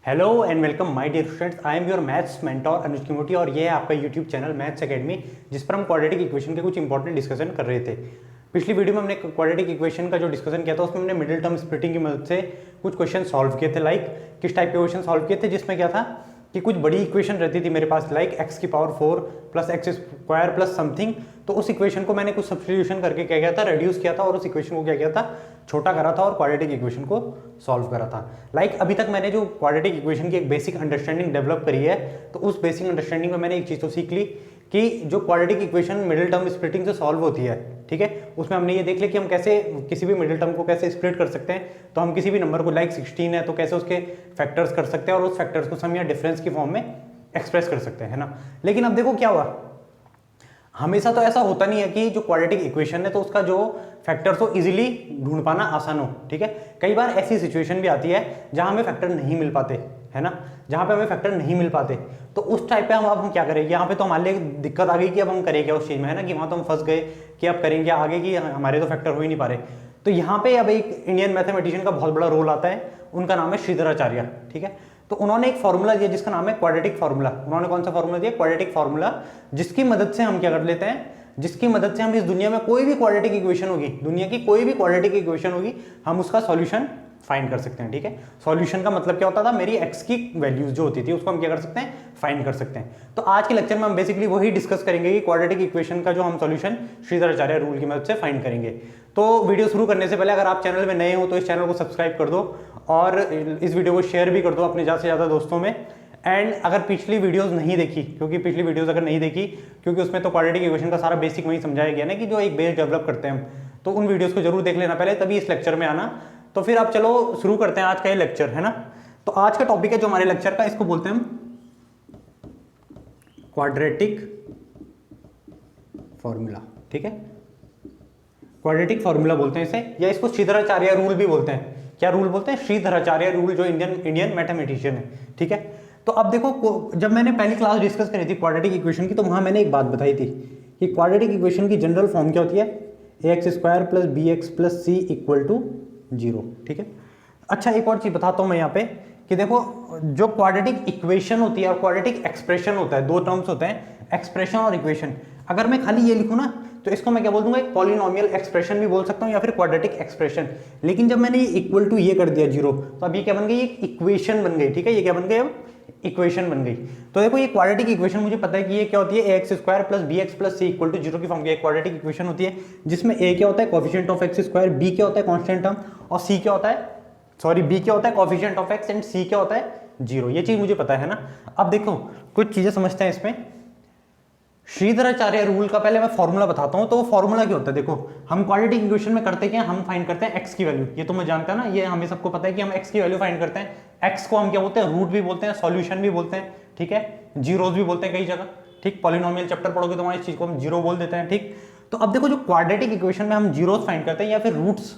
Hello and welcome my dear students, I am your maths mentor Anuj Kimoti और ये है आपका यूट्यूब चैनल मैथ्स एकेडमी, जिस पर हम क्वाड्रेटिक इक्वेशन के कुछ इंपॉर्टेंट डिस्कशन कर रहे थे। पिछली वीडियो में हमने क्वाड्रेटिक इक्वेशन का जो डिस्कशन किया था उसमें हमने मिडिल टर्म स्प्लिटिंग की मदद से कुछ क्वेश्चन सॉल्व किए थे। लाइक किस टाइप के क्वेश्चन सॉल्व किए थे, जिसमें क्या था कि कुछ बड़ी इक्वेशन रहती थी मेरे पास, लाइक एक्स की power 4 plus x square plus something. तो उस इक्वेशन को मैंने कुछ सब्स्टिट्यूशन करके क्या किया था, रेड्यूस किया था और उस इक्वेशन को क्या किया था, छोटा करा था और क्वाड्रेटिक इक्वेशन को सॉल्व करा था। लाइक अभी तक मैंने जो क्वाड्रेटिक इक्वेशन की एक बेसिक अंडरस्टैंडिंग डेवलप करी है, तो उस बेसिक अंडरस्टैंडिंग में मैंने एक चीज़ तो सीख ली कि जो quadratic equation middle term splitting से सॉल्व होती है, ठीक है, उसमें हमने ये देख लिया कि हम कैसे किसी भी मिडिल टर्म को कैसे स्प्लिट कर सकते हैं। तो हम किसी भी नंबर को, लाइक 16 है, तो कैसे उसके फैक्टर्स कर सकते हैं और उस फैक्टर्स को सम या डिफरेंस की फॉर्म में एक्सप्रेस कर सकते हैं, है ना। लेकिन अब देखो क्या हुआ, हमेशा तो ऐसा होता नहीं है कि जो क्वाड्रेटिक इक्वेशन है तो उसका जो फैक्टर्स हो इजीली ढूंढ पाना आसान हो, ठीक है। कई बार ऐसी सिचुएशन भी आती है जहां हमें फैक्टर नहीं मिल पाते, है ना, जहां पे हमें फैक्टर नहीं मिल पाते। तो उस टाइप पे हम क्या करेंगे, यहाँ पे तो हमारे लिए दिक्कत आ गई कि अब हम करें क्या उस चीज में, है ना, कि वहां तो हम फंस गए कि अब करेंगे आगे की, हमारे तो फैक्टर हो ही नहीं पा रहे। तो यहाँ पे अब एक इंडियन मैथमेटिशियन का बहुत बड़ा रोल आता है, उनका नाम है श्रीधराचार्य, ठीक है। तो उन्होंने एक फॉर्मूला दिया जिसका नाम है क्वाड्रेटिक फार्मूला। उन्होंने कौन सा फॉर्मूला दिया, क्वाड्रेटिक फार्मूला, जिसकी मदद से हम क्या कर लेते हैं, जिसकी मदद से हम इस दुनिया में कोई भी क्वाड्रेटिक इक्वेशन होगी, दुनिया की कोई भी क्वाड्रेटिक इक्वेशन होगी, हम उसका सॉल्यूशन फाइंड कर सकते हैं, ठीक है। सॉल्यूशन का मतलब क्या होता था, मेरी एक्स की वैल्यूज जो होती थी उसको हम क्या कर सकते हैं, फाइंड कर सकते हैं। तो आज के लेक्चर में हम बेसिकली वही डिस्कस करेंगे कि क्वाड्रेटिक इक्वेशन का जो हम सॉल्यूशन श्रीधराचार्य रूल की मदद से फाइंड करेंगे। तो वीडियो शुरू करने से पहले अगर आप चैनल में नए हो तो इस चैनल को सब्सक्राइब कर दो और इस वीडियो को शेयर भी कर दो अपने ज़्यादा से ज़्यादा दोस्तों में। एंड अगर पिछली वीडियोस नहीं देखी, क्योंकि पिछली वीडियोस अगर नहीं देखी, क्योंकि उसमें तो क्वाड्रेटिक इक्वेशन का सारा बेसिक वही समझाया गया ना कि जो एक बेस डेवलप करते हैं हम, तो उन वीडियोस को जरूर देख लेना पहले, तभी इस लेक्चर में आना। तो फिर आप चलो शुरू करते हैं आज का ये लेक्चर, है ना। तो आज का टॉपिक है जो हमारे लेक्चर का, इसको बोलते हैं हम क्वाड्रेटिक फॉर्मूला, ठीक है। क्वाड्रेटिक फॉर्मूला बोलते हैं इसे, या इसको श्रीधराचार्य रूल भी बोलते हैं। क्या रूल बोलते हैं, श्रीधराचार्य रूल, जो इंडियन मैथमेटिशियन है, ठीक है। तो अब देखो, जब मैंने पहली क्लास डिस्कस करी थी क्वाड्रेटिक इक्वेशन की, तो वहां मैंने एक बात बताई थी कि क्वाड्रेटिक इक्वेशन की जनरल फॉर्म क्या होती है, x square plus b x plus c equal to 0, ठीक है। अच्छा, एक और चीज बताता हूं मैं यहाँ पे कि देखो, जो क्वाड्रेटिक इक्वेशन होती है और क्वाड्रेटिक एक्सप्रेशन होता है, दो टर्म्स होते हैं, एक्सप्रेशन और इक्वेशन। अगर मैं खाली ये लिखूं ना तो इसको मैं क्या बोल दूंगा, एक पॉलिनोमियल एक्सप्रेशन भी बोल सकता हूं या फिर क्वाड्रेटिक एक्सप्रेशन। लेकिन जब मैंने ये इक्वल टू ये कर दिया 0, तो अब ये क्या बन गई, एक इक्वेशन बन गई, ठीक है। ये क्या बन गई, अब इक्वेशन बन गई। तो देखो, ये क्वाड्रेटिक इक्वेशन मुझे पता है कि ये क्या होती है, x square plus b x plus c equal to 0 की फॉर्म की क्वाड्रेटिक इक्वेशन होती है, जिसमें ए क्या होता है, coefficient of x square, b क्या होता है, कांस्टेंट टर्म, और सी क्या होता है, सॉरी, बी क्या होता है, कोएफिशिएंट ऑफ एक्स, एंड सी क्या होता है, 0। ये चीज मुझे पता है ना। अब देखो कुछ चीजें समझते हैं इसमें। श्रीधराचार्य रूल का पहले मैं फॉर्मूला बताता हूं। तो वो फॉर्मूला क्या होता है, देखो, हम क्वाड्रेटिक इक्वेशन में करते क्या, हम फाइंड करते हैं एक्स की वैल्यू। ये तो मैं जानता है ना, ये हमें सबको पता है कि हम एक्स की वैल्यू फाइंड करते हैं। एक्स को हम क्या बोलते हैं, रूट भी बोलते हैं, सॉल्यूशन भी बोलते हैं, ठीक है, जीरोस भी बोलते हैं कई जगह, ठीक। पॉलिनोमियल चैप्टर पढ़ोगे तो वहां इस चीज को हम जीरो बोल देते हैं, ठीक। तो अब देखो, जो क्वाड्रेटिक इक्वेशन में हम जीरोस फाइंड करते हैं या फिर रूट्स,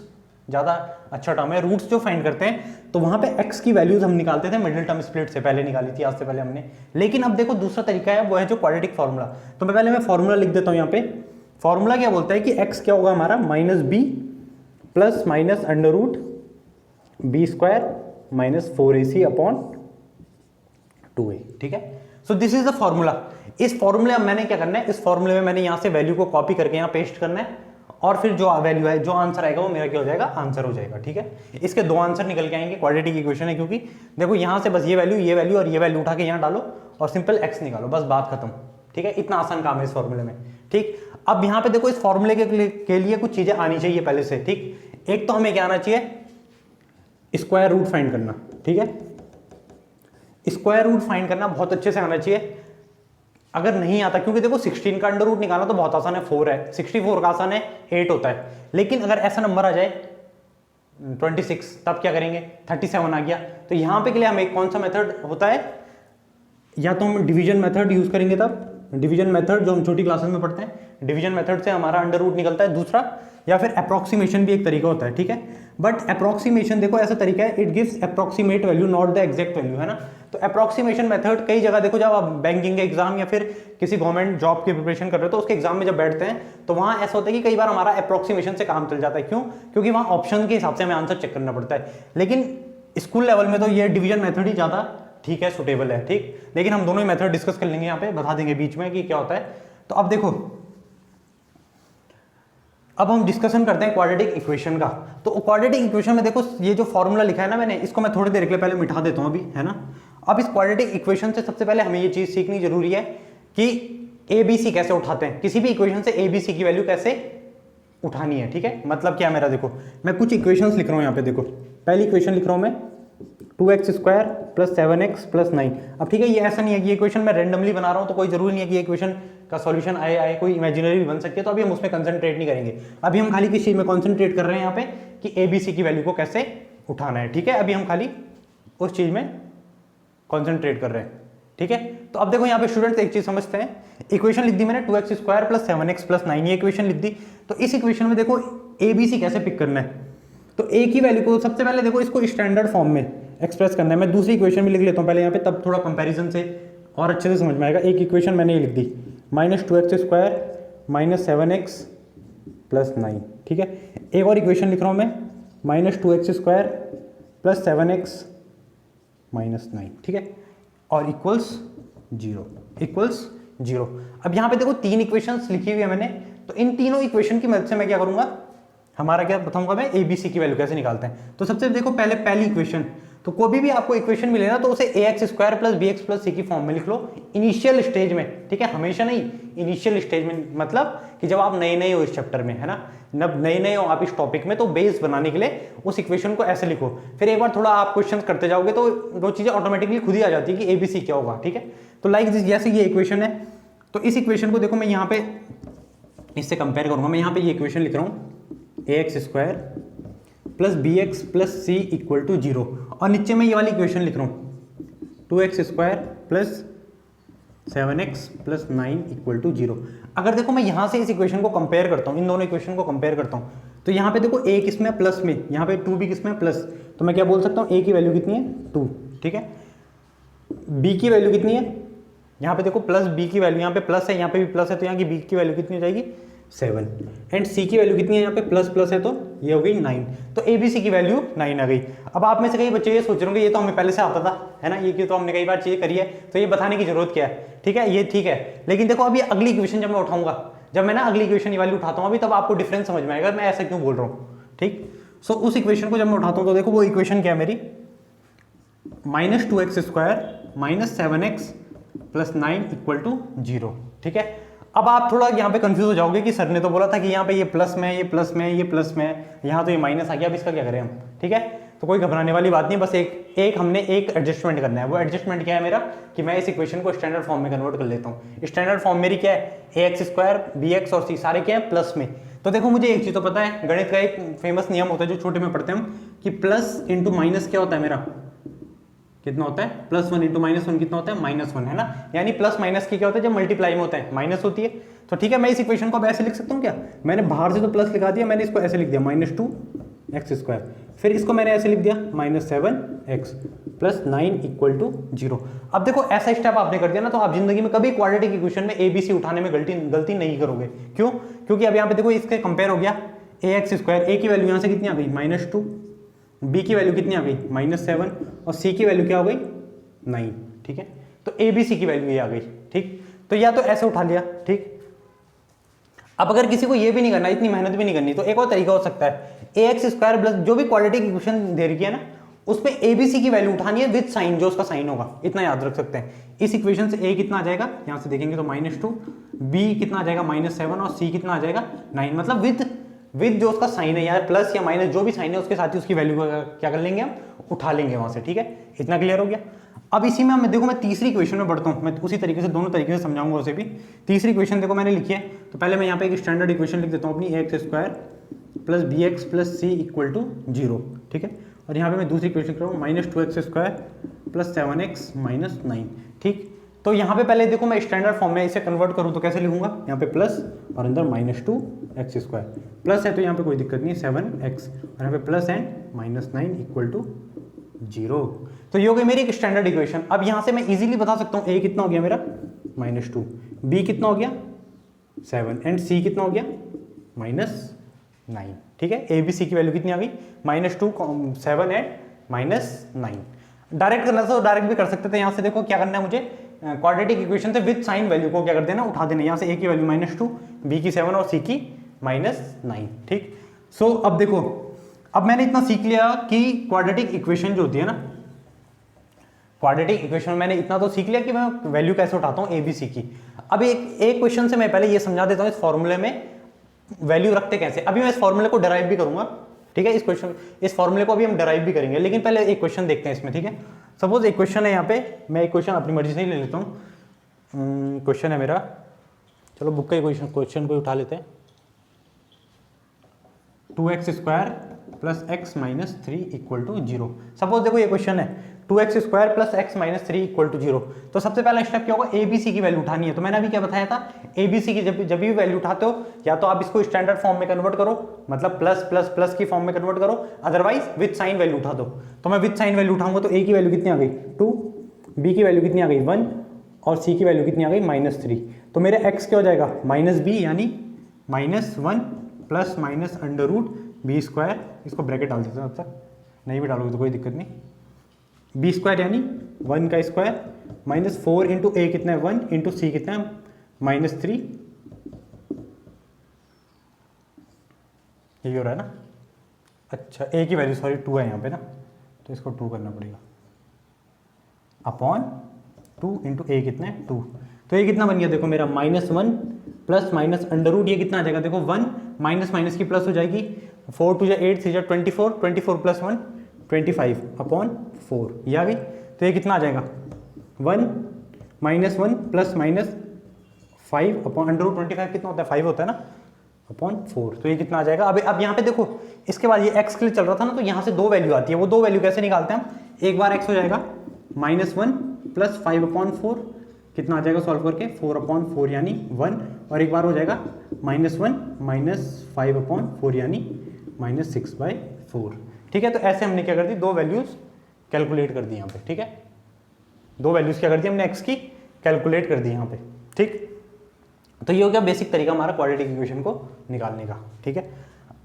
ज्यादा अच्छा टर्म है, रूट्स जो फाइंड करते हैं, तो वहां पे एक्स की वैल्यूज हम निकालते थे मिडिल टर्म स्प्लिट से, पहले निकाली थी, आज से पहले हमने। लेकिन अब देखो दूसरा तरीका है, वो है जो क्वाड्रेटिक फार्मूला। तो मैं फार्मूला लिख देता हूं यहाँ पे। फार्मूला क्या बोलता है कि एक्स क्या होगा हमारा, minus b plus minus under root b square minus 4ac upon 2a, ठीक है। So this is the formula. इस फॉर्मूले में मैंने क्या करना है, इस फॉर्मूले में मैंने यहाँ से वैल्यू को कॉपी करके यहाँ पेस्ट करना है, और फिर जो वैल्यू है, जो आंसर आएगा वो मेरा क्या हो जाएगा, आंसर हो जाएगा, ठीक है। इसके दो आंसर निकल के आएंगे, क्वाड्रेटिक इक्वेशन है, क्योंकि देखो यहां से बस ये वैल्यू और ये वैल्यू उठा के यहां डालो और सिंपल एक्स निकालो, बस बात खत्म, ठीक है। इतना आसान काम है इस फॉर्मूले में, ठीक। अब यहाँ पे देखो, इस फॉर्मूले के लिए कुछ चीजें आनी चाहिए पहले से, ठीक। एक तो हमें क्या आना चाहिए, स्क्वायर रूट फाइंड करना, ठीक है। स्क्वायर रूट फाइंड करना बहुत अच्छे से आना चाहिए। अगर नहीं आता, क्योंकि देखो 16 का अंडर रूट निकालना तो बहुत आसान है, 4 है, 64 का आसान है, 8 होता है। लेकिन अगर ऐसा नंबर आ जाए 26, तब क्या करेंगे, 37 आ गया, तो यहां पे के लिए हमें कौन सा मेथड होता है, या तो हम डिवीजन मेथड यूज करेंगे, तब डिवीजन मेथड जो हम छोटी क्लासेस में पढ़ते हैं, डिवीजन मेथड से हमारा अंडर रूट निकलता है दूसरा, या फिर अप्रोक्सीमेशन भी एक तरीका होता है, ठीक है। बट अप्रोक्सीमेशन देखो ऐसा तरीका है, it gives approximate value not the exact value, है ना। तो अप्रोक्सीमेशन मेथड कई जगह देखो, जब आप बैंकिंग के एग्जाम या फिर किसी गवर्नमेंट जॉब की प्रिपरेशन कर रहे हो तो उसके एग्जाम में जब बैठते हैं तो वहां ऐसा होता है कि कई बार हमारा अप्रोक्सीमेशन से काम चल जाता है। क्यों, क्योंकि वहां ऑप्शन के हिसाब से हमें आंसर चेक करना पड़ता है। लेकिन स्कूल लेवल में तो ये डिवीजन मेथड ही ज़्यादा ठीक है, सुटेबल है, ठीक। लेकिन हम दोनों ही मेथड डिस्कस कर लेंगे यहाँ पे, बता देंगे बीच में कि क्या होता है। तो अब देखो, अब हम डिस्कशन करते हैं क्वाड्रेटिक इक्वेशन का। तो क्वाड्रेटिक इक्वेशन में देखो, ये जो फॉर्मूला लिखा है ना मैंने, इसको मैं थोड़ी देर के लिए पहले मिटा देता हूँ अभी, है ना। अब इस क्वाड्रेटिक इक्वेशन से सबसे पहले हमें ये चीज सीखनी जरूरी है कि ए बी सी कैसे उठाते हैं, किसी भी इक्वेशन से ए बी सी की वैल्यू कैसे उठानी है, ठीक है। मतलब क्या मेरा, देखो मैं कुछ इक्वेशंस लिख रहा हूँ यहाँ पे, देखो पहली इक्वेशन लिख रहा हूँ मैं 2x² + 7x + 9। अब ठीक है, ये ऐसा नहीं है कि ये इक्वेशन मैं रैंडमली बना रहा हूँ, तो कोई जरूरी नहीं है कि ये इक्वेशन का सॉल्यूशन आए, कोई इमेजिनरी भी बन सकती है। तो अभी हम उसमें कंसंट्रेट नहीं करेंगे, अभी हम खाली किस चीज में कंसंट्रेट कर रहे हैं यहाँ पे कि ए बी सी की वैल्यू को कैसे उठाना है, ठीक है। अभी हम खाली उस चीज में कॉन्सेंट्रेट कर रहे हैं, ठीक है। तो अब देखो यहाँ पे स्टूडेंट्स एक चीज समझते हैं, इक्वेशन लिख दी मैंने 2x² + 7x + 9, ये इक्वेशन लिख दी। तो इस इक्वेशन में देखो ए बी सी कैसे पिक करना है, तो ए की वैल्यू को सबसे पहले देखो इसको स्टैंडर्ड फॉर्म में एक्सप्रेस करना है। मैं दूसरी इक्वेशन भी लिख लेता हूँ पहले यहाँ पे, तब थोड़ा कंपैरिजन से और अच्छे से समझ में आएगा। एक इक्वेशन मैंने ये लिख दी -2x² - 7x + 9, ठीक है। एक और इक्वेशन लिख रहा हूँ मैं -2x² + 7x - 9, ठीक है, और इक्वल्स 0। अब यहाँ पे देखो 3 इक्वेशंस लिखी हुई है मैंने, तो इन तीनों इक्वेशन की मदद से मैं क्या करूंगा, हमारा क्या बताऊंगा मैं, ए बी सी की वैल्यू कैसे निकालते हैं। तो सबसे देखो पहली इक्वेशन, तो कोई भी आपको इक्वेशन मिले ना, तो उसे ax² + bx + c की फॉर्म में लिख लो इनिशियल स्टेज में, ठीक है, हमेशा नहीं, इनिशियल स्टेज में, मतलब कि जब आप नए हो इस चैप्टर में, है ना, जब नए हो आप इस टॉपिक में, तो बेस बनाने के लिए उस इक्वेशन को ऐसे लिखो। फिर एक बार थोड़ा आप क्वेश्चन करते जाओगे तो वो चीजें ऑटोमेटिकली खुद ही आ जाती है कि ए बी सी क्या होगा, ठीक है। तो लाइक जैसे ये इक्वेशन है, तो इस इक्वेशन को देखो मैं यहाँ पे इससे कंपेयर करूंगा। मैं यहाँ पे ये इक्वेशन लिख रहा हूँ ax² + bx + c = 0, और नीचे मैं ये वाली इक्वेशन लिख रहा हूँ 2x² + 7x + 9 = 0। अगर देखो मैं यहाँ से इस इक्वेशन को कंपेयर करता हूँ, इन दोनों इक्वेशन को कंपेयर करता हूँ, तो यहाँ पे देखो a किसमें प्लस में, यहाँ पे 2 भी किसमें प्लस, तो मैं क्या बोल सकता हूँ, a की वैल्यू कितनी है 2, ठीक है। b की वैल्यू कितनी है, यहाँ पे देखो प्लस b की वैल्यू, यहाँ पे प्लस है, यहाँ पे भी प्लस है, तो यहाँ की b की वैल्यू कितनी हो जाएगी 7, एंड c की वैल्यू कितनी है, यहाँ पे प्लस है, तो ये हो गई 9। तो ए बी सी की वैल्यू 9 आ गई। अब आप में से कई बच्चे ये सोच रहे होंगे ये तो हमें पहले से आता था, है ना, ये तो हमने कई बार चीजें करी है, तो ये बताने की जरूरत क्या है, ठीक है, ये ठीक है। लेकिन देखो अभी अगली इक्वेशन जब मैं उठाऊंगा, जब मैं ना अगली इक्वेशन ये वाली उठाता हूँ अभी, तब आपको डिफरेंस समझ में आएगा मैं ऐसा क्यों बोल रहा हूँ, ठीक। सो उस इक्वेशन को जब मैं उठाता हूँ तो देखो वो इक्वेशन क्या है मेरी, -2x² - 7x + 9 = 0, ठीक है। अब आप थोड़ा यहाँ पे कंफ्यूज हो जाओगे कि सर ने तो बोला था कि यहाँ पे ये प्लस में है, ये प्लस में है, ये प्लस में है, यहाँ तो ये माइनस आ गया, अब इसका क्या करें हम, ठीक है। तो कोई घबराने वाली बात नहीं, बस एक हमने एक एडजस्टमेंट करना है। वो एडजस्टमेंट क्या है मेरा, कि मैं इस इक्वेशन को स्टैंडर्ड फॉर्म में कन्वर्ट कर लेता हूँ। स्टैंडर्ड फॉर्म मेरी क्या है, ax² bx और c सारे क्या है प्लस में। तो देखो मुझे एक चीज तो पता है, गणित का एक फेमस नियम होता है जो छोटे में पढ़ते हैं हम, कि प्लस इंटू माइनस क्या होता है मेरा, कितना होता है, +1 × -1 कितना होता है, -1, है ना। यानी प्लस माइनस की क्या होता है, जब मल्टीप्लाई में होता है माइनस होती है। तो ठीक है, मैं इस इक्वेशन को अब ऐसे लिख सकता हूँ क्या, मैंने बाहर से तो प्लस लिखा दिया, मैंने इसको ऐसे लिख दिया -2x², फिर इसको मैंने ऐसे लिख दिया -7x + 9 = 0। अब देखो ऐसा स्टेप आपने कर दिया ना, तो आप जिंदगी में कभी क्वाड्रेटिक इक्वेशन में ABC उठाने में गलती नहीं करोगे। क्यों, क्योंकि अब यहाँ पे देखो इसके कंपेयर हो गया ax², a की वैल्यू यहाँ से कितनी आ गई -2, b की वैल्यू कितनी आ गई -7, और c की वैल्यू क्या हो गई 9, ठीक है। तो ABC की वैल्यू ये आ गई, ठीक। तो या तो ऐसे उठा लिया, ठीक। अब अगर किसी को ये भी नहीं करना, इतनी मेहनत भी नहीं करनी, तो एक और तरीका हो सकता है, ax² जो भी क्वाड्रेटिक इक्वेशन दे रखी है ना, उसमें ABC की वैल्यू उठानी है विद साइन, जो उसका साइन होगा, इतना याद रख सकते हैं। इस इक्वेशन से a कितना आ जाएगा, यहां से देखेंगे तो -2, b कितना आ जाएगा -7, और c कितना आ जाएगा 9, मतलब विद जो उसका साइन है, या प्लस या माइनस जो भी साइन है उसके साथ ही उसकी वैल्यू को क्या कर लेंगे हम, उठा लेंगे वहां से, ठीक है। इतना क्लियर हो गया। अब इसी में देखो मैं तीसरी इक्वेशन में बढ़ता हूँ, मैं उसी तरीके से दोनों तरीके से समझाऊंगा उसे भी। तीसरी इक्वेशन देखो मैंने लिखी है, तो पहले मैं यहाँ पे एक स्टैंडर्ड इक्वेशन लिख देता हूँ अपनी, ax² + bx + c = 0, ठीक है। और यहाँ पे मैं दूसरी इक्वेशन लिख रहा हूँ -2x² + 7x - 9, ठीक। तो यहाँ पे पहले देखो मैं स्टैंडर्ड फॉर्म में इसे कन्वर्ट करूँ तो कैसे लिखूंगा, यहाँ पे प्लस और अंदर -2x², प्लस है तो यहाँ पे कोई दिक्कत नहीं, 7x, और यहाँ पे प्लस एंड -9 = 0। तो ये हो गई मेरी एक स्टैंडर्ड इक्वेशन। अब यहाँ से मैं इजीली बता सकता हूँ a कितना हो गया मेरा -2, b कितना हो गया 7, एंड c कितना हो गया -9, ठीक है। a b c की वैल्यू कितनी आ गई, -2, 7 एंड -9। डायरेक्ट करना तो डायरेक्ट भी कर सकते थे। यहाँ से देखो क्या करना है मुझे, क्वाड्रेटिक इक्वेशन से विद साइन वैल्यू को क्या कर देना, उठा देना। यहाँ से a की वैल्यू -2, b की 7 और c की -9। ठीक, सो अब देखो, अब मैंने इतना सीख लिया कि क्वाड्रेटिक इक्वेशन जो होती है ना, क्वाड्रेटिक इक्वेशन मैंने इतना तो सीख लिया कि मैं वैल्यू कैसे उठाता हूँ ए बी सी की। अब एक क्वेश्चन से मैं पहले ये समझा देता हूँ इस फॉर्मूले में वैल्यू रखते कैसे। अभी मैं इस फॉर्मूले को डराइव भी करूंगा, ठीक है, इस फॉर्मूले को अभी हम डराइव भी करेंगे, लेकिन पहले एक क्वेश्चन देखते हैं इसमें। ठीक है, सपोज एक क्वेश्चन है यहाँ पे, मैं एक क्वेश्चन अपनी मर्जी से ही ले लेता हूँ। क्वेश्चन है मेरा, चलो बुक का ही क्वेश्चन को उठा लेते हैं। 2x² + x - 3 = 0। सपोज देखो ये क्वेश्चन है 2x² + x - 3 = 0। तो सबसे पहला स्टेप क्या होगा, ए बी सी की वैल्यू उठानी है। तो मैंने अभी क्या बताया था, ए बी सी की जब भी वैल्यू उठाते हो, या तो आप इसको स्टैंडर्ड फॉर्म में कन्वर्ट करो, मतलब प्लस प्लस प्लस की फॉर्म में कन्वर्ट करो, अदरवाइज विद साइन वैल्यू उठा दो। तो मैं विद साइन वैल्यू उठाऊंगा तो ए की वैल्यू कितनी आ गई 2, बी की वैल्यू कितनी आ गई 1 और सी की वैल्यू कितनी आ गई -3। तो मेरे x क्या हो जाएगा -b, यानी -1 ± √b²। इसको ब्रैकेट डाल देते हैं, अब तक नहीं भी डालोगे तो कोई दिक्कत नहीं। b² यानी 1 का स्क्वायर -4 × a कितना है 1 × c कितना है -3। यही हो रहा है ना। अच्छा, a की वैल्यू सॉरी 2 है यहाँ पे ना, तो इसको 2 करना पड़ेगा अपॉन 2 × a कितना है 2। तो ये कितना बन गया देखो मेरा -1 ± ये कितना आ जाएगा देखो 1 माइनस की प्लस हो जाएगी, 4 2 8 3 24, 24 + 1 25 अपॉन 4 ये आ गई। तो ये कितना आ जाएगा 1 -1 ± 5 अपॉन √25 कितना होता है 5 होता है ना, अपॉन 4। तो ये कितना आ जाएगा। अब यहाँ पे देखो, इसके बाद ये x के लिए चल रहा था ना, तो यहाँ से 2 वैल्यू आती है। वो 2 वैल्यू कैसे निकालते हैं हम, एक बार x हो जाएगा -1 + 5/4 कितना आ जाएगा सॉल्व करके 4/4 यानी 1, और एक बार हो जाएगा -1 - 5/4 यानी -6/4। ठीक है, तो ऐसे हमने क्या कर दी, 2 वैल्यूज कैलकुलेट कर दी यहाँ पे। ठीक है, 2 वैल्यूज क्या कर दी हमने x की कैलकुलेट कर दी यहाँ पे। ठीक, तो ये हो गया बेसिक तरीका हमारा क्वाड्रेटिक इक्वेशन को निकालने का। ठीक है,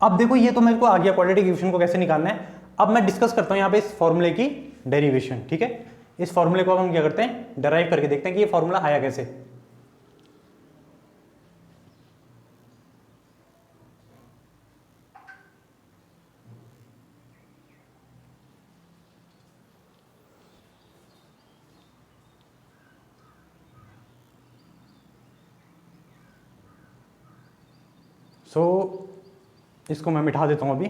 अब देखो ये तो मेरे को आ गया क्वाड्रेटिक इक्वेशन को कैसे निकालना है। अब मैं डिस्कस करता हूँ यहाँ पे इस फॉर्मूले की डेरिवेशन। ठीक है, इस फॉर्मूले को अब हम क्या करते हैं, डराइव करके देखते हैं कि ये फॉर्मूला आया कैसे। इसको मैं मिटा देता हूं अभी।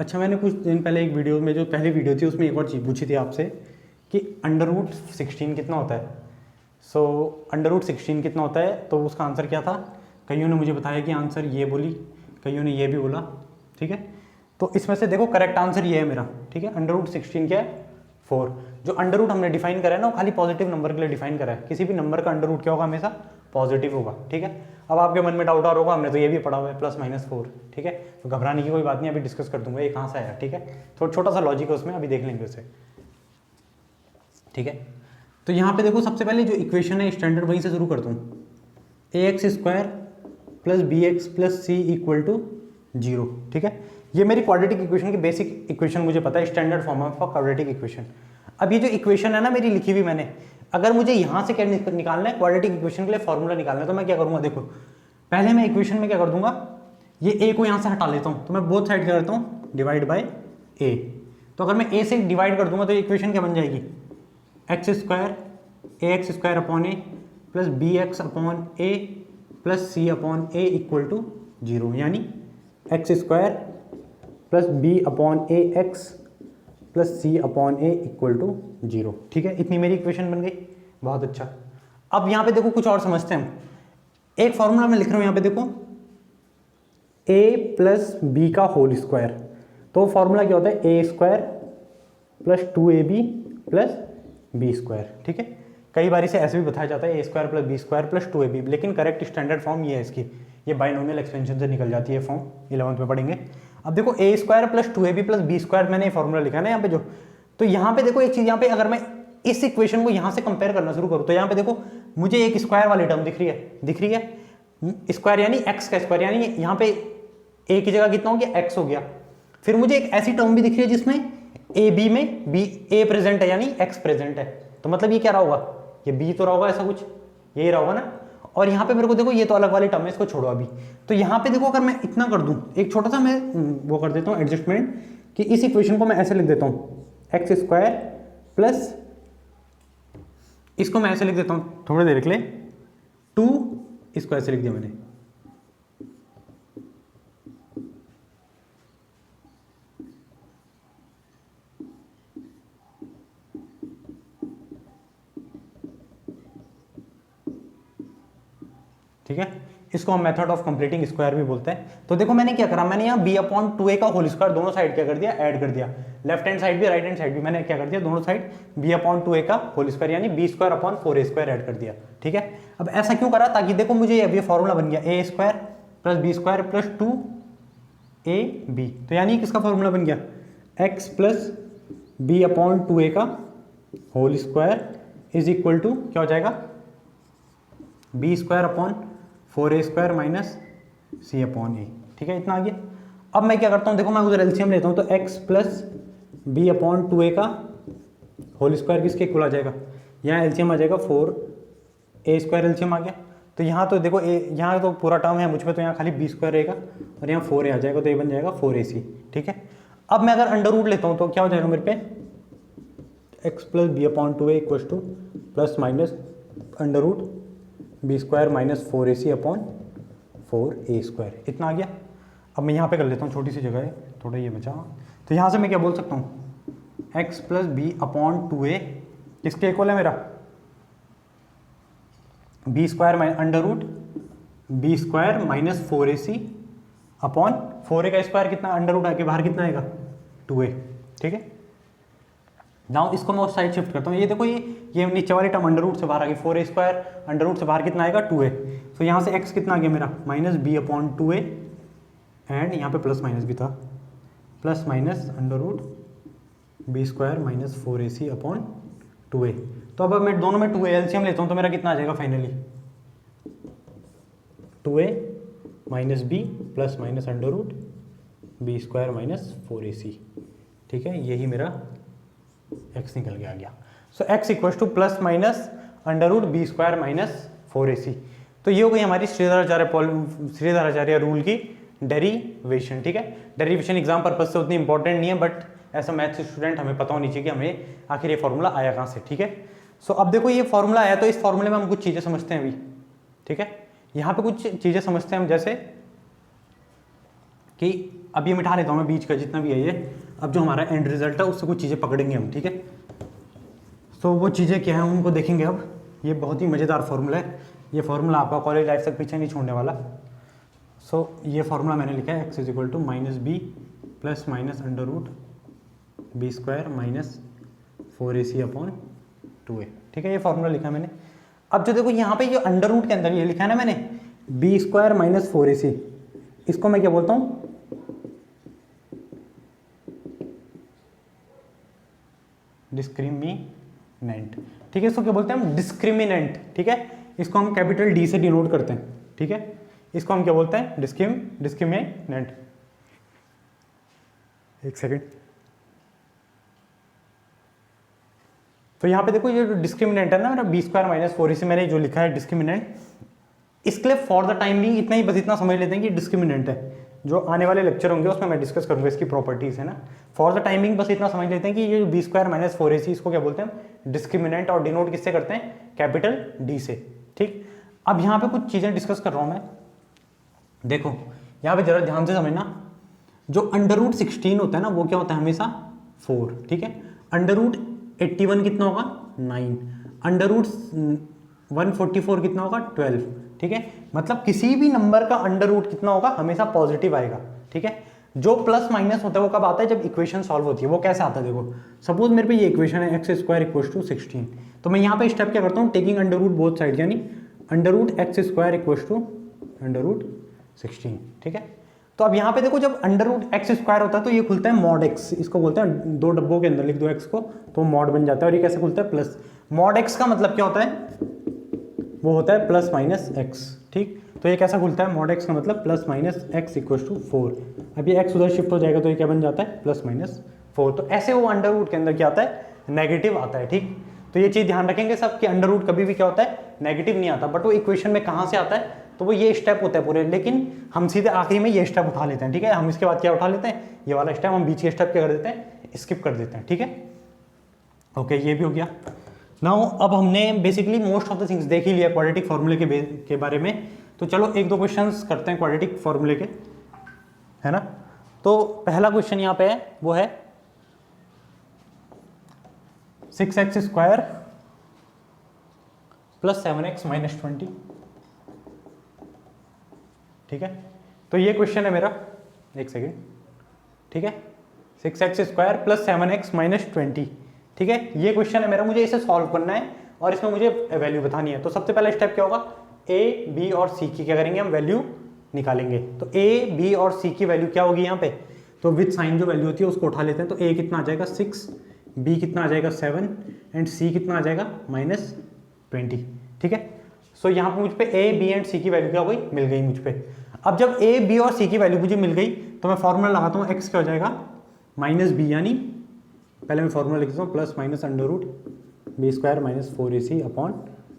अच्छा, मैंने कुछ दिन पहले एक वीडियो में, जो पहली वीडियो थी, उसमें एक और चीज़ पूछी थी आपसे कि √16 कितना होता है। √16 कितना होता है, तो उसका आंसर क्या था। कईयों ने मुझे बताया कि आंसर ये बोली, कईयों ने ये भी बोला। ठीक है, तो इसमें से देखो करेक्ट आंसर ये है मेरा। ठीक है, √16 क्या है 4। जो अंडर हमने डिफाइन करा है ना, वो खाली पॉजिटिव नंबर के लिए डिफाइन करा है। किसी भी नंबर का अंडर क्या होगा, हमेशा पॉजिटिव होगा। ठीक है, अब आपके मन में डाउट आ रहा होगा, हमने तो ये भी पढ़ा हुआ है +-4। ठीक है, तो घबराने की कोई बात नहीं, अभी डिस्कस कर दूंगा ये कहाँ से आया। ठीक है, थोड़ा छोटा सा लॉजिक है उसमें, अभी देख लेंगे उसे। ठीक है, तो यहाँ पे देखो सबसे पहले जो इक्वेशन है स्टैंडर्ड वहीं से शुरू करता हूँ। ax² + bx + c = 0। ठीक है, ये मेरी क्वाड्रेटिक इक्वेशन की बेसिक इक्वेशन मुझे पता है, standard form of quadratic equation. अब ये जो इक्वेशन है ना मेरी लिखी हुई मैंने, अगर मुझे यहाँ से क्या निकालना है, क्वाड्रेटिक इक्वेशन के लिए फॉर्मूला निकालना है, तो मैं क्या करूँगा देखो, पहले मैं इक्वेशन में क्या कर दूंगा, ये ए को यहाँ से हटा लेता हूँ, तो मैं बोथ साइड क्या करता हूँ, डिवाइड बाय ए। तो अगर मैं ए से डिवाइड कर दूंगा तो इक्वेशन क्या बन जाएगी, x² ax² अपॉन ए + bx अपॉन ए + c अपॉन ए = 0, यानी x² + b अपॉन ए x + c अपॉन ए = 0। ठीक है, इतनी मेरी इक्वेशन बन गई। बहुत अच्छा। अब यहाँ पे देखो कुछ और समझते हैं हम। एक फॉर्मूला मैं लिख रहा हूँ यहाँ पे देखो, a + b का होल स्क्वायर। तो फॉर्मूला क्या होता है, a² + 2ab + b²। ठीक है, कई बार इसे ऐसे भी बताया जाता है a² + b² + 2ab, लेकिन करेक्ट स्टैंडर्ड फॉर्म ये है इसकी, ये बाइनोमियल एक्सपेंशन से निकल जाती है फॉर्म, 11th में पढ़ेंगे। अब देखो a² + 2ab + b² मैंने फॉर्मूला लिखा है ना यहाँ पे जो, तो यहाँ पे देखो एक चीज, यहाँ पे अगर मैं इस इक्वेशन को यहाँ से कंपेयर करना शुरू करूँ, तो यहाँ पे देखो मुझे एक स्क्वायर वाली टर्म दिख रही है, स्क्वायर यानी एक्स का स्क्वायर, यानी यहाँ पे ए की जगह कितना हो गया, एक्स हो गया। फिर मुझे एक ऐसी टर्म भी दिख रही है जिसमें ए बी में बी ए प्रेजेंट है यानी एक्स प्रेजेंट है, तो मतलब ये क्या रहा होगा, ये बी तो रहा होगा, ऐसा कुछ यही रहा होगा ना। और यहाँ पे मेरे को देखो ये तो अलग वाली टर्म है, इसको छोड़ो अभी। तो यहाँ पे देखो अगर मैं इतना कर दूं, एक छोटा सा मैं वो कर देता हूँ एडजस्टमेंट, कि इस इक्वेशन को मैं ऐसे लिख देता हूँ एक्स स्क्वायर प्लस, इसको मैं ऐसे लिख देता हूँ थोड़ी देर के लिए 2, इसको ऐसे लिख दिया मैंने, ठीक है। इसको हम मेथड ऑफ कंप्लीटिंग स्क्वायर भी बोलते हैं। तो देखो मैंने क्या करा, मैंने यहाँ b/2a का होल स्क्वायर दोनों साइड क्या कर दिया, ऐड कर दिया, लेफ्ट हैंड साइड भी राइट हैंड साइड भी मैंने क्या कर दिया, दोनों साइड b/2a का होल स्क्वायर यानी b²/4a² ऐड कर दिया, ठीक है। अब ऐसा क्यों करा, ताकि देखो मुझे ये फॉर्मूला बन गया a² + b² + 2ab, तो यानी किसका फॉर्मूला बन गया, x + b/2a का whole square is equal to क्या हो जाएगा, b²/4a² - c/a, ठीक है, इतना आ गया। अब मैं क्या करता हूँ, देखो मैं उधर एलसीएम लेता हूँ, तो x + b/2a का होल स्क्वायर किसके इक्वल आ जाएगा, यहाँ एलसीएम आ जाएगा 4a² एलसीएम आ गया। तो यहाँ तो देखो यहाँ तो पूरा टर्म है मुझ में, तो यहाँ खाली b² रहेगा और यहाँ 4a आ जाएगा, तो ये बन जाएगा 4ac, ठीक है। अब मैं अगर अंडर रूट लेता हूँ तो क्या हो जाएगा मेरे पे, x + b/2a ± b² - 4ac/4a², इतना आ गया। अब मैं यहाँ पे कर लेता हूँ, छोटी सी जगह है, थोड़ा ये बचा, तो यहाँ से मैं क्या बोल सकता हूँ, x + b/2a किसके इक्वल है मेरा, b² - (4ac/4a) का स्क्वायर कितना, अंडर रूट आके बाहर कितना आएगा, 2a, ठीक है। नाउ इसको मैं उस साइड शिफ्ट करता हूँ, ये देखो ये नीचे वाली टर्म अंडर रूट से बाहर आ गई, 4a² अंडर रूट से बाहर कितना आएगा, 2a। तो यहाँ से x कितना आ गया मेरा, -b/2a, एंड यहाँ पे प्लस माइनस भी था, ± (b² - 4ac/2a). तो अब मैं दोनों में 2a एलसीएम लेता हूँ, तो मेरा कितना आ जाएगा finally, 2a - b ± (b² - 4ac), ठीक है, यही मेरा x निकल के आ गया। सो x = ±√b² - 4ac। तो ये हो गई हमारी श्रीधराचार्य रूल की डेरिवेशन, ठीक है। डेरिवेशन एग्जाम पर्पज से उतनी इंपॉर्टेंट नहीं है, बट ऐसा मैथ्स स्टूडेंट हमें पता होनी चाहिए कि हमें आखिर ये फॉर्मूला आया कहाँ से, ठीक है। सो अब देखो ये फॉर्मूला आया, तो इस फॉर्मूले में हम कुछ चीज़ें समझते हैं अभी, ठीक है। यहाँ पे कुछ चीज़ें समझते हैं हम, जैसे कि अब ये मिटा लेता हूँ मैं बीच का जितना भी है ये, अब जो हमारा एंड रिजल्ट है उससे कुछ चीज़ें पकड़ेंगे हम, ठीक है। तो वो चीज़ें क्या हैं उनको देखेंगे अब। ये बहुत ही मज़ेदार फार्मूला है, ये फार्मूला आपका कॉलेज लाइफ तक पीछे नहीं छोड़ने वाला। सो ये फार्मूला मैंने लिखा है, x = -b ± (√b² - 4ac/2a), ठीक है, ये फार्मूला लिखा है मैंने। अब जो देखो यहाँ पे ये अंडर रूट के अंदर ये लिखा है ना मैंने, b² - 4ac, इसको मैं क्या बोलता हूँ, डिस्क्रिमिनेंट, ठीक है। इसको क्या बोलते हैं हम, डिस्क्रिमिनेंट, ठीक है। इसको हम कैपिटल D से डिनोट करते हैं, ठीक है। इसको हम क्या बोलते हैं, डिस्क्रिमिनेंट। एक सेकेंड, तो यहाँ पे देखो ये जो डिस्क्रिमिनेंट है ना मेरा, b² - 4ac, मैंने जो लिखा है डिस्क्रिमिनेंट, इसके लिए फॉर द टाइम बिंग इतना ही, बस इतना समझ लेते हैं कि डिस्क्रिमिनेंट है। जो आने वाले लेक्चर होंगे उसमें मैं डिस्कस करूंगा इसकी प्रॉपर्टीज, है ना। फॉर द टाइमिंग बस इतना समझ लेते हैं कि ये जो b² - 4ac, इसको क्या बोलते हैं, डिस्क्रिमिनेंट, और डिनोट किससे करते हैं, कैपिटल D से, ठीक। अब यहाँ पे कुछ चीज़ें डिस्कस कर रहा हूँ मैं, देखो यहाँ पे जरा ध्यान से समझना। जो √16 होता है ना, वो क्या होता है हमेशा 4, ठीक है। √81 कितना होगा, 9, √144 कितना होगा, 12, ठीक है। मतलब किसी भी नंबर का अंडर रूट कितना होगा, हमेशा पॉजिटिव आएगा, ठीक है। जो प्लस माइनस होता है वो कब आता है, जब इक्वेशन सॉल्व होती है। वो कैसे आता है, देखो सपोज मेरे पे ये इक्वेशन है x² = 16, तो मैं यहाँ पे स्टेप क्या करता हूँ, taking under root both side, यानी √x² = √16, ठीक है। तो अब यहाँ पे देखो जब √x² होता है तो ये खुलता है mod x, इसको बोलते हैं, दो डब्बों के अंदर लिख दो x को तो मॉड बन जाता है। और ये कैसे खुलता है, प्लस mod x का मतलब क्या होता है, वो होता है +- x, ठीक। तो ये कैसा खुलता है, मॉड एक्स का मतलब plus minus x equal to 4। अब ये एक्स उधर शिफ्ट हो जाएगा तो ये क्या बन जाता है, प्लस माइनस 4। तो ऐसे वो अंडर रूट के अंदर क्या आता है, नेगेटिव आता है। ठीक, तो ये चीज़ ध्यान रखेंगे सब कि अंडर रूट कभी भी क्या होता है, नेगेटिव नहीं आता। बट वो इक्वेशन में कहाँ से आता है, तो वो ये स्टेप होता है पूरे, लेकिन हम सीधे आखिरी में ये स्टेप उठा लेते हैं। ठीक है, हम इसके बाद क्या उठा लेते हैं, ये वाला स्टेप, हम बीच के स्टेप क्या कर देते हैं, स्किप कर देते हैं। ठीक है, ओके, ये भी हो गया। नाउ अब हमने basically most of the things देख ही लिया क्वाड्रेटिक फॉर्मूले के बारे में। तो चलो एक दो क्वेश्चंस करते हैं क्वाड्रेटिक फॉर्मूले के, है ना। तो पहला क्वेश्चन यहाँ पे है, वो है 6x square plus 7x minus 20। ठीक है, तो ये क्वेश्चन है मेरा, एक सेकेंड। ठीक है, 6x square plus 7x minus 20। ठीक है, ये क्वेश्चन है मेरा, मुझे इसे सॉल्व करना है और इसमें मुझे वैल्यू बतानी है। तो सबसे पहला स्टेप क्या होगा, ए बी और सी की क्या करेंगे, हम वैल्यू निकालेंगे। तो ए बी और सी की वैल्यू क्या होगी यहाँ पे, तो विद साइन जो वैल्यू होती है उसको उठा लेते हैं। तो ए कितना आ जाएगा 6, बी कितना आ जाएगा 7 एंड सी कितना आ जाएगा माइनस 20। ठीक है, सो यहाँ पे मुझ पे ए बी एंड सी की वैल्यू क्या हो गई, मिल गई मुझ पे। अब जब ए बी और सी की वैल्यू मुझे मिल गई तो मैं फॉर्मूला लगाता हूँ, एक्स क्या हो जाएगा माइनस बी, यानी पहले मैं फॉर्मूला लिख देता हूँ, plus minus under root b square minus 4ac upon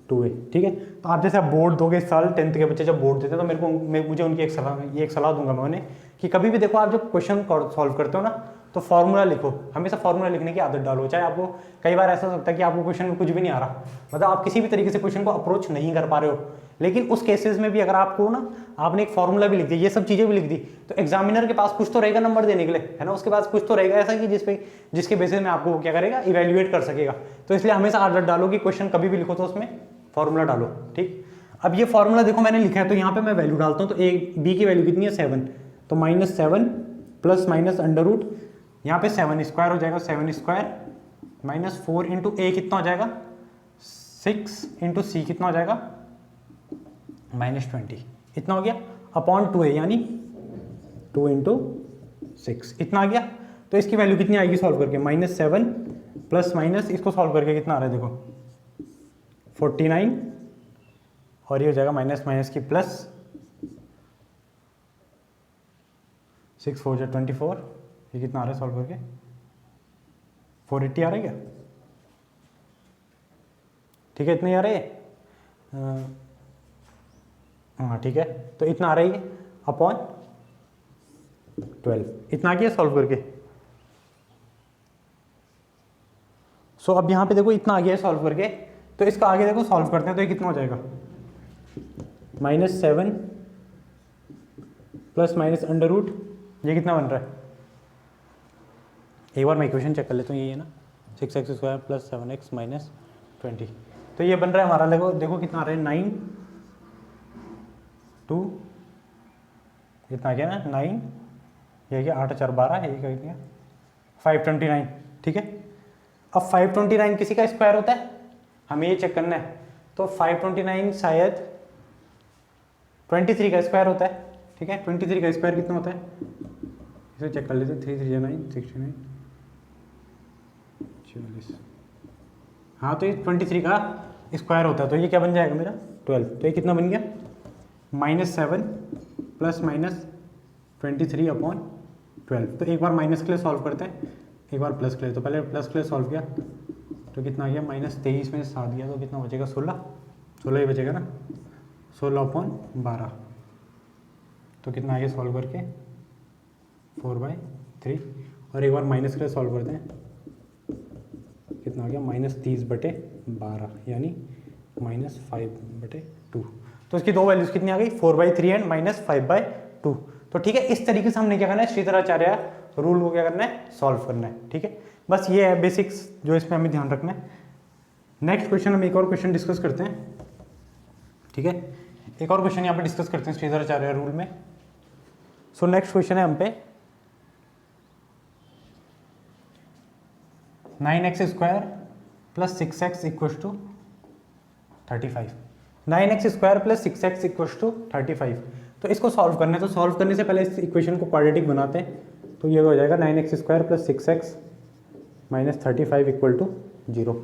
2a। ठीक है, तो आप जैसे आप बोर्ड दोगे इस साल 10th के बच्चे जब बोर्ड देते हैं तो मुझे उनकी एक सलाह दूंगा मैं उन्हें कि कभी भी देखो आप जब क्वेश्चन सॉल्व करते हो ना तो फॉर्मूला लिखो, हमेशा फॉर्मूला लिखने की आदत डालो। चाहे आपको कई बार ऐसा हो सकता है कि आपको क्वेश्चन में कुछ भी नहीं आ रहा, मतलब आप किसी भी तरीके से क्वेश्चन को अप्रोच नहीं कर पा रहे हो, लेकिन उस केसेस में भी अगर आपको ना आपने एक फॉर्मूला भी लिख दिया, ये सब चीज़ें भी लिख दी, तो एग्जामिनर के पास कुछ तो रहेगा नंबर देने के लिए, है ना। उसके पास कुछ तो रहेगा ऐसा कि जिसके बेसिस में आपको क्या करेगा, इवेल्युएट कर सकेगा। तो इसलिए हमेशा आदत डालो कि क्वेश्चन कभी भी लिखो तो उसमें फॉर्मूला डालो। ठीक, अब ये फॉर्मूला देखो मैंने लिखा है, तो यहाँ पे मैं वैल्यू डालता हूँ। तो ए बी की वैल्यू कितनी है 7, तो minus 7 plus minus under root, यहाँ पे 7 स्क्वायर हो जाएगा, 7 स्क्वायर माइनस 4 इंटू ए कितना हो जाएगा 6 इंटू सी कितना हो जाएगा माइनस 20, इतना हो गया अपॉन 2a, यानी 2 इंटू 6, इतना आ गया। तो इसकी वैल्यू कितनी आएगी सॉल्व करके, माइनस 7 प्लस माइनस इसको सॉल्व करके कितना आ रहा है देखो 49, और ये हो जाएगा माइनस माइनस की प्लस, 6 4 जा 24, ये कितना आ रहा है सॉल्व करके 480 आ रहा है क्या, ठीक है, इतना ही आ रहा है। हाँ ठीक है, तो इतना आ रही है अपॉन 12, इतना आ गया सॉल्व करके। सो अब यहाँ पे देखो इतना आ गया सॉल्व करके, तो इसका आगे देखो सॉल्व करते हैं तो ये कितना हो जाएगा minus 7 plus minus under root, ये कितना बन रहा है, एक बार मैं इक्वेशन चेक कर लेता हूँ, ये है ना 6x square plus 7x minus 20, तो ये बन रहा है हमारा, देखो कितना आ रहा है 9 2, कितना आ गया ना 9, ये क्या 8 4 12, ये क्या गया 529। ठीक है, अब 529 किसी का स्क्वायर होता है, हमें ये चेक करना है। तो 529 शायद 23 का स्क्वायर होता है। ठीक है, 23 का स्क्वायर कितना होता है, इसे चेक कर लेते हैं, 3 3 9 69 40, हाँ तो ये 23 का स्क्वायर होता है, तो ये क्या बन जाएगा मेरा 12, तो ये कितना बन गया माइनस 7 प्लस माइनस 23 अपॉन 12। तो एक बार माइनस के लिए सॉल्व करते हैं, एक बार प्लस के लिए। तो पहले प्लस के लिए सॉल्व किया तो कितना आ गया माइनस 23 में 7 गया तो कितना बचेगा 16 ही बचेगा ना, 16 अपॉन 12, तो कितना आ गया सॉल्व करके 4/3, और एक बार माइनस के लिए सॉल्व करते हैं, कितना आ गया माइनस 30/12, यानी माइनस 5/2। तो इसकी दो वैल्यूज कितनी आ गई 4/3 एंड माइनस 5/2। तो ठीक है, इस तरीके से हमने क्या करना है, श्रीधराचार्य रूल को क्या करना है, सॉल्व करना है। ठीक है, बस ये है बेसिक्स जो इसमें हमें ध्यान रखना है। नेक्स्ट क्वेश्चन हम एक और क्वेश्चन डिस्कस करते हैं। ठीक है, एक और क्वेश्चन यहाँ पे डिस्कस करते हैं श्रीधराचार्य रूल में। सो नेक्स्ट क्वेश्चन है हम पे 9x square plus 6x equals to 35। 9x square plus 6x equals to 35। तो इसको सॉल्व करना है, तो सॉल्व करने से पहले इस इक्वेशन को क्वाड्रेटिक बनाते हैं। तो ये हो जाएगा 9x square plus 6x minus 35 equal to 0।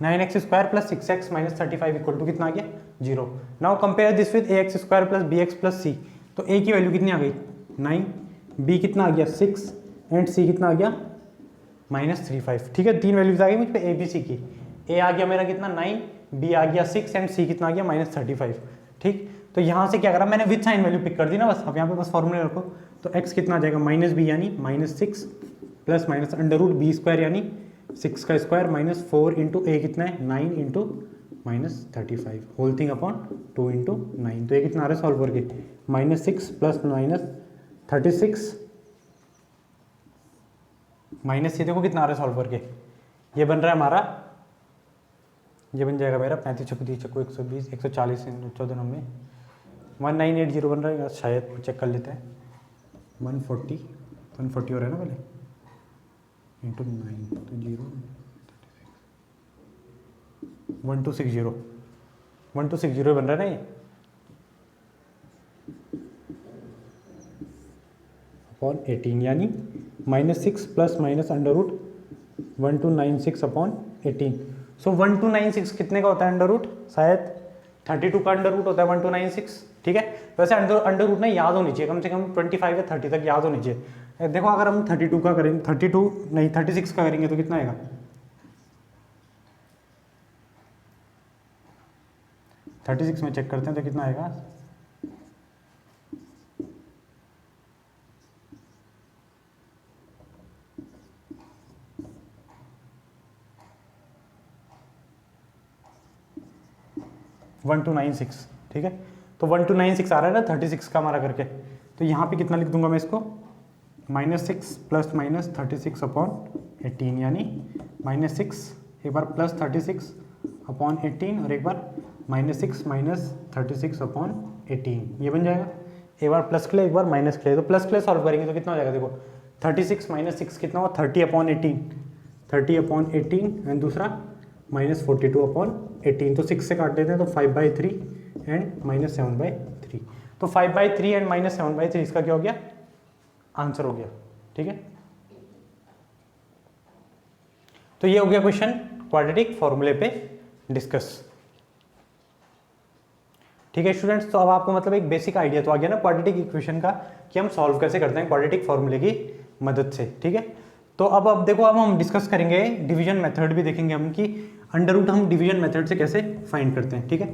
9x square plus 6x minus 35 equal to कितना आ गया 0। Now compare this with ax square plus bx plus c। तो a की वैल्यू कितनी आ गई 9, b कितना आ गया 6 एंड c कितना आ गया -35। ठीक है, 3 वैल्यूज आ गई मुझ पे a b c की। a आ गया मेरा कितना 9, b आ गया 6 एंड c कितना आ गया -35। ठीक, तो यहाँ से क्या करा मैंने विद साइन वैल्यू पिक कर दी ना बस। अब यहाँ पे बस फॉर्मूले रखो, तो x कितना आ जाएगा -b यानी -6 प्लस माइनस √b² यानी 6 का स्क्वायर -4 इंटू a कितना है 9 into -35 whole thing upon 2 into 9। तो ये कितना आ रहा है सॉल्व करके -6 प्लस -36 माइनस ये देखो कितना आ रहा है सॉल्व करके, ये बन रहा है हमारा, ये बन जाएगा मेरा 35 छक्को 30 छक्को 120 140 14 में 1980 बन रहा है शायद, चेक कर लेते हैं। 140 हो रहा है ना पहले इंटू 9 तो 0 1260 बन रहा है ना ये अपॉन 18 यानी -6 प्लस -√1296 अपॉन 18। सो 1296 कितने का होता है अंडर रूट, शायद 32 का अंडर रूट होता है 1296। ठीक है, वैसे अंडर रूट ना याद होनी चाहिए, कम से कम 25 या 30 तक याद होनी चाहिए। देखो अगर हम 32 का करेंगे 36 का करेंगे तो कितना आएगा 36 में चेक करते हैं तो कितना आएगा 1296। ठीक है, तो 1296 आ रहा है ना 36 का हमारा करके, तो यहाँ पे कितना लिख दूंगा मैं इसको -6 प्लस -36 अपॉन 18 यानी -6 एक बार प्लस 36 अपॉन 18 और एक बार -6 -36 अपॉन 18, ये बन जाएगा। एक बार प्लस के लिए एक बार माइनस के लिए, तो प्लस के लिए सॉल्व करेंगे तो कितना हो जाएगा देखो 36 -6 कितना हुआ 30 अपॉन 18 एंड दूसरा -42 अपॉन 18, तो 6 से काट देते हैं तो 5/3 एंड -7/3। तो 5/3 एंड -7/3 इसका क्या हो गया आंसर हो गया। ठीक है, तो ये हो गया क्वेश्चन क्वाड्रेटिक फॉर्मूले पे डिस्कस। ठीक है स्टूडेंट्स, तो अब आपको मतलब एक बेसिक आइडिया तो आ गया ना क्वाड्रेटिक इक्वेशन का कि हम सॉल्व कैसे करते हैं क्वाड्रेटिक फॉर्मूले की मदद से। ठीक है, तो अब देखो अब हम डिस्कस करेंगे डिवीजन मेथड भी देखेंगे हम कि अंडर रूट हम डिवीजन मेथड से कैसे फाइंड करते हैं। ठीक है,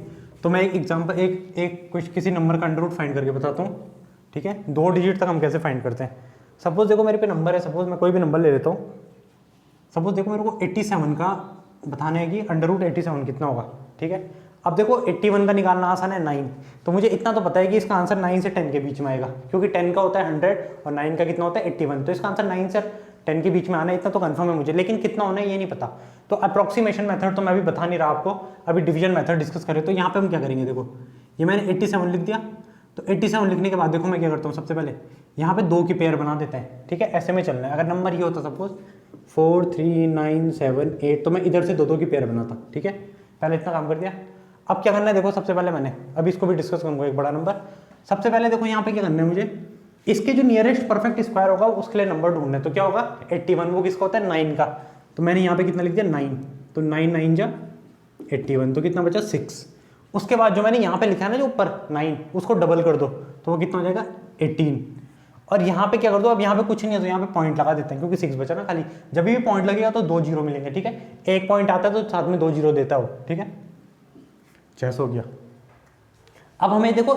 तो मैं एक एग्जांपल एक कुछ किसी नंबर का अंडर रूट फाइंड करके बताता हूँ। ठीक है, 2 डिजिट तक हम कैसे फाइंड करते हैं। सपोज देखो मेरे पे नंबर है, सपोज मैं कोई भी नंबर ले लेता हूँ। सपोज देखो मेरे को 87 का बताने है कि अंडर रूट 87 कितना होगा। ठीक है, अब देखो 81 का निकालना आसान है 9, तो मुझे इतना तो पता है कि इसका आंसर 9 से 10 के बीच में आएगा, क्योंकि 10 का होता है 100 और 9 का कितना होता है 81, तो इसका आंसर 9 से 10 के बीच में आना है, इतना तो कंफर्म है मुझे, लेकिन कितना होना है ये नहीं पता। तो अप्रॉक्सीमेशन मेथड तो मैं अभी बता नहीं रहा आपको, अभी डिवीजन मेथड डिस्कस करें। तो यहाँ पे हम क्या करेंगे, देखो ये मैंने 87 लिख दिया, तो 87 लिखने के बाद देखो मैं क्या करता हूँ, सबसे पहले यहाँ पे 2 की पेयर बना देते हैं। ठीक है, ऐसे में चलना है। अगर नंबर ये होता सपोज 4 3 9 7 8, तो मैं इधर से 2 की पेयर बनाता। ठीक है, पहले इतना काम कर दिया। अब क्या करना है, देखो सबसे पहले मैंने अभी इसको भी डिस्कस करूंगा एक बड़ा नंबर। सबसे पहले देखो यहाँ पे क्या करना है मुझे, इसके जो नियरेस्ट परफेक्ट स्क्वायर होगा उसके लिए नंबर ढूंढना है। तो क्या होगा 81, वो किसका होता है 9 का, तो मैंने यहाँ पे कितना लिख दिया 9, तो 9 9 जा 81, तो कितना बचा 6। उसके बाद जो मैंने यहाँ पे लिखा है ना जो ऊपर 9, उसको डबल कर दो तो वो कितना हो जाएगा 18। और यहाँ पे क्या कर दो, अब यहाँ पे कुछ नहीं है तो यहाँ पे पॉइंट लगा देते हैं, क्योंकि 6 बचा ना खाली। जब भी पॉइंट लगेगा तो 2 जीरो मिलेंगे। ठीक है, एक पॉइंट आता है तो साथ में 2 जीरो देता हो। ठीक है, 600 हो गया। अब हमें देखो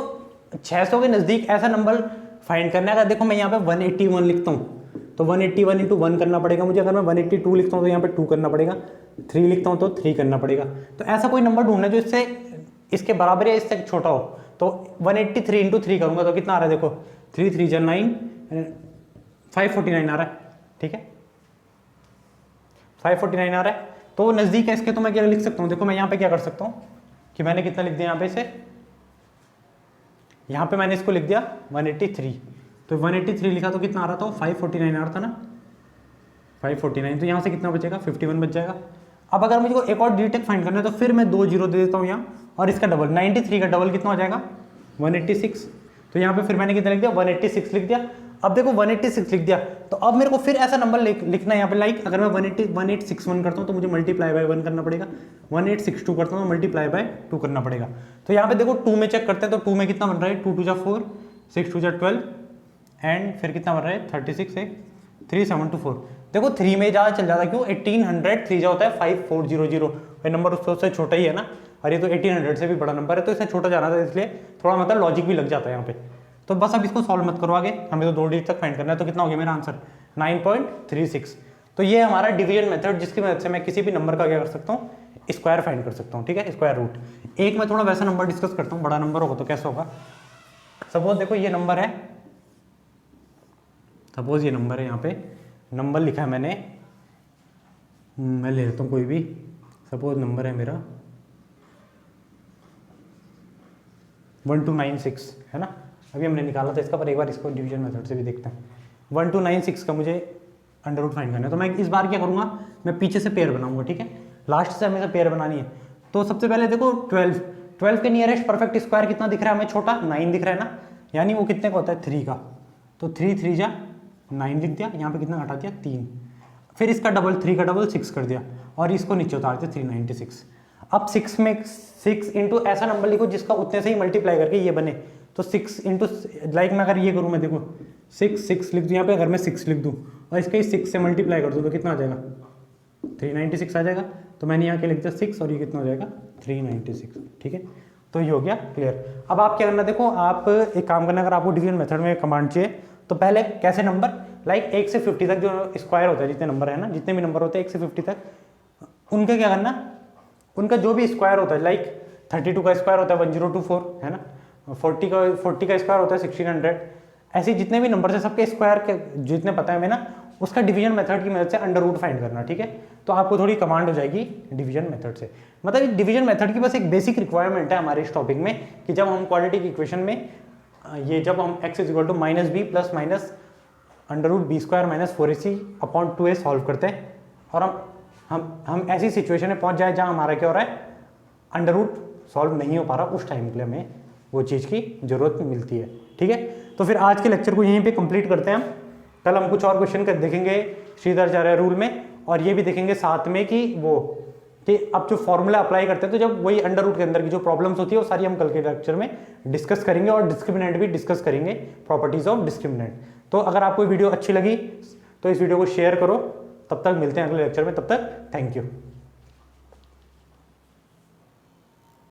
600 के नजदीक ऐसा नंबर फाइंड करना है। अगर देखो मैं यहाँ पे 181 लिखता हूँ तो 181 इंटू 1 करना पड़ेगा मुझे। अगर मैं 182 लिखता हूँ तो यहाँ पे 2 करना पड़ेगा, 3 लिखता हूँ तो 3 करना पड़ेगा। तो ऐसा कोई नंबर ढूंढना है जो इससे इसके बराबर या इससे छोटा हो। तो 183 इंटू 3 करूँगा तो कितना आ रहा है, देखो 3 3 जा 9, 549 आ रहा है। ठीक है, 549 आ रहा है, तो वो नज़दीक है इसके। तो मैं क्या लिख सकता हूँ, देखो मैं यहाँ पे क्या कर सकता हूँ कि मैंने कितना लिख दिया यहाँ पे से, यहाँ पे मैंने इसको लिख दिया 183, तो 183 लिखा तो कितना आ रहा था, 549 आ रहा था ना, 549। तो यहाँ से कितना बचेगा 51 बच जाएगा। अब अगर मुझे एक और डिजिट फाइंड करना है तो फिर मैं 2 जीरो दे देता हूँ यहाँ, और इसका डबल 93 का डबल कितना हो जाएगा 186। तो यहाँ पे फिर मैंने कितना लिख दिया 186 लिख दिया। अब देखो 186 लिख दिया, तो अब मेरे को फिर ऐसा नंबर लिखना है यहाँ पे, लाइक अगर मैं 1861 करता हूँ तो मुझे मल्टीप्लाई बाय 1 करना पड़ेगा, 1862 करता हूँ तो मल्टीप्लाई बाय 2 करना पड़ेगा। तो यहाँ पे देखो 2 में चेक करते हैं, तो 2 में कितना बन रहा है, 2 2 जा 4, 6 2 जा 12 एंड फिर कितना बन रहा है 36 है 3724। देखो 3 में जहाँ चल जाता है, क्यों 1800 3 जा होता है 5400, ये नंबर उससे छोटा ही है ना, और ये तो 1800 से भी बड़ा नंबर है, तो इससे छोटा जाना था, इसलिए थोड़ा मतलब लॉजिक भी लग जाता है यहाँ पे। तो बस अब इसको सॉल्व मत करो आगे, हमें तो 2 डिजिट तक फाइंड करना है। तो कितना हो गया मेरा आंसर 9.36। तो ये हमारा डिवीजन मेथड, जिसकी मदद से मैं किसी भी नंबर का क्या कर सकता हूँ, स्क्वायर फाइंड कर सकता हूँ, ठीक है, स्क्वायर रूट। एक मैं थोड़ा वैसा नंबर डिस्कस करता हूँ, बड़ा नंबर होगा तो कैसे होगा। सपोज देखो ये नंबर है, सपोज ये नंबर है, यहाँ पे नंबर लिखा है मैंने, मैं ले लेता हूँ कोई भी, सपोज नंबर है मेरा 1296 है ना, अभी हमने निकाला था इसका, पर एक बार इसको डिवीजन मेथड से भी देखते हैं। 1296 का मुझे अंडर रूट फाइंड करना है, तो मैं इस बार क्या करूँगा, मैं पीछे से पेयर बनाऊंगा, ठीक है, लास्ट से हमें पेयर बनानी है। तो सबसे पहले देखो 12 के नियरेस्ट परफेक्ट स्क्वायर कितना दिख रहा है हमें, छोटा 9 दिख रहा है ना, यानी वो कितने का होता है 3 का, तो 3 3 जा 9 लिख दिया, यहाँ पे कितना घटा दिया 3, फिर इसका डबल 3 का डबल 6 कर दिया, और इसको नीचे उतार दिया 396। अब 6 में 6 इंटू ऐसा नंबर लिखो जिसका उतने से ही मल्टीप्लाई करके ये बने, तो 6 इंटू लाइक मैं अगर ये करूँ, मैं देखो 6 लिख दूँ यहाँ पे, अगर मैं 6 लिख दूँ और इसके ही 6 से मल्टीप्लाई कर दूँ तो कितना आ जाएगा 396 आ जाएगा। तो मैंने यहाँ के लिख दिया 6 और ये कितना हो जाएगा 396, ठीक है। तो ये हो गया क्लियर। अब आप क्या करना, देखो आप एक काम करना, अगर आपको डिवीजन मेथड में कमांड चाहिए तो पहले कैसे नंबर, लाइक 1 से 50 तक जो स्क्वायर होता है, जितने नंबर है ना, जितने भी नंबर होते हैं 1 से 50 तक, उनका क्या करना, उनका जो भी स्क्वायर होता है, लाइक 32 का स्क्वायर होता है 1024 है ना, 40 का स्क्वायर होता है 1600, ऐसे जितने भी नंबर है सबके स्क्वायर के जितने पता है हमें ना, उसका डिवीजन मेथड की मदद से अंडर रूट फाइंड करना, ठीक है। तो आपको थोड़ी कमांड हो जाएगी डिवीजन मेथड से। मतलब डिवीजन मेथड की बस एक बेसिक रिक्वायरमेंट है हमारे इस टॉपिक में, कि जब हम क्वाड्रेटिक इक्वेशन में ये जब हम x is equal to -b plus minus under root b square minus 4ac upon 2a solve करते हैं, और हम ऐसी सिचुएशन में पहुंच जाए जहां हमारा क्या हो रहा है, अंडर रूट सॉल्व नहीं हो पा रहा, उस टाइम के लिए हमें वो चीज़ की जरूरत मिलती है, ठीक है। तो फिर आज के लेक्चर को यहीं पे कंप्लीट करते हैं हम। कल हम कुछ और क्वेश्चन कर देखेंगे श्रीधराचार्य रूल में, और ये भी देखेंगे साथ में कि अब जो फॉर्मूला अप्लाई करते हैं, तो जब वही अंडर रूट के अंदर की जो प्रॉब्लम्स होती है वो सारी हम कल के लेक्चर में डिस्कस करेंगे, और डिस्क्रिमिनेंट भी डिस्कस करेंगे, प्रॉपर्टीज ऑफ डिस्क्रिमिनेंट। तो अगर आपको वीडियो अच्छी लगी तो इस वीडियो को शेयर करो। तब तक मिलते हैं अगले लेक्चर में, तब तक थैंक यू।